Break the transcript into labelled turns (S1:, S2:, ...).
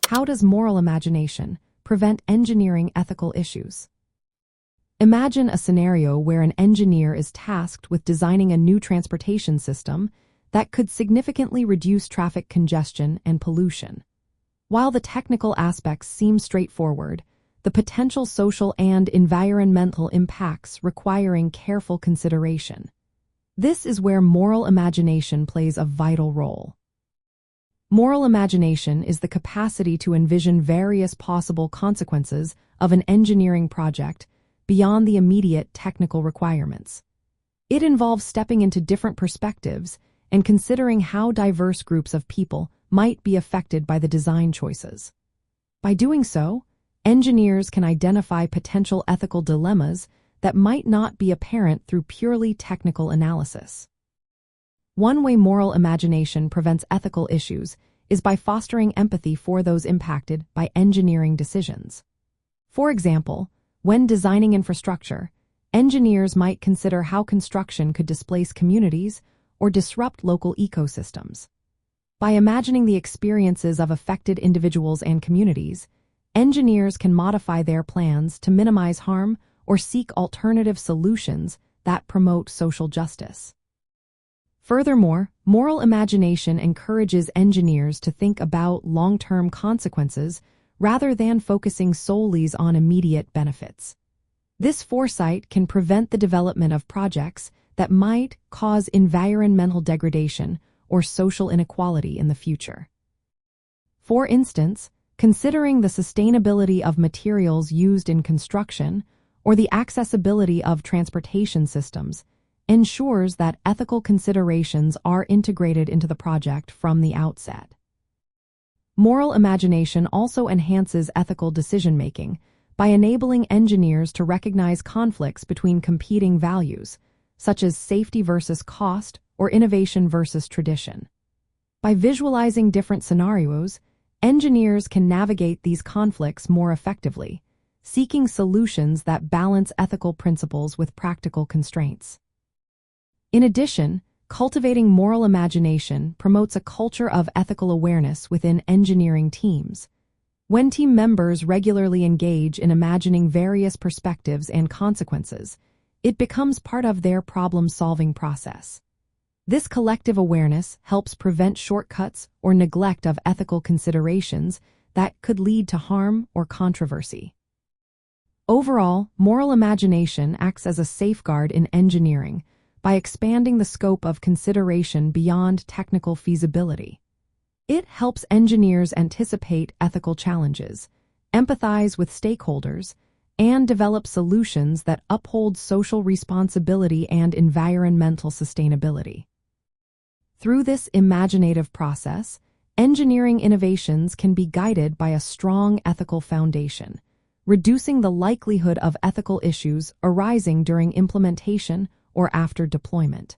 S1: How does moral imagination prevent engineering ethical issues? Imagine a scenario where an engineer is tasked with designing a new transportation system that could significantly reduce traffic congestion and pollution. While the technical aspects seem straightforward, the potential social and environmental impacts requiring careful consideration. This is where moral imagination plays a vital role. Moral imagination is the capacity to envision various possible consequences of an engineering project beyond the immediate technical requirements. It involves stepping into different perspectives and considering how diverse groups of people might be affected by the design choices. By doing so, engineers can identify potential ethical dilemmas that might not be apparent through purely technical analysis. One way moral imagination prevents ethical issues is by fostering empathy for those impacted by engineering decisions. For example, when designing infrastructure, engineers might consider how construction could displace communities or disrupt local ecosystems. By imagining the experiences of affected individuals and communities, engineers can modify their plans to minimize harm or seek alternative solutions that promote social justice. Furthermore, moral imagination encourages engineers to think about long-term consequences rather than focusing solely on immediate benefits. This foresight can prevent the development of projects that might cause environmental degradation or social inequality in the future. For instance, considering the sustainability of materials used in construction or the accessibility of transportation systems ensures that ethical considerations are integrated into the project from the outset. Moral imagination also enhances ethical decision-making by enabling engineers to recognize conflicts between competing values, such as safety versus cost or innovation versus tradition. By visualizing different scenarios, engineers can navigate these conflicts more effectively, seeking solutions that balance ethical principles with practical constraints. In addition, cultivating moral imagination promotes a culture of ethical awareness within engineering teams. When team members regularly engage in imagining various perspectives and consequences, it becomes part of their problem-solving process. This collective awareness helps prevent shortcuts or neglect of ethical considerations that could lead to harm or controversy. Overall, moral imagination acts as a safeguard in engineering by expanding the scope of consideration beyond technical feasibility. It helps engineers anticipate ethical challenges, empathize with stakeholders, and develop solutions that uphold social responsibility and environmental sustainability. Through this imaginative process, engineering innovations can be guided by a strong ethical foundation, reducing the likelihood of ethical issues arising during implementation or after deployment.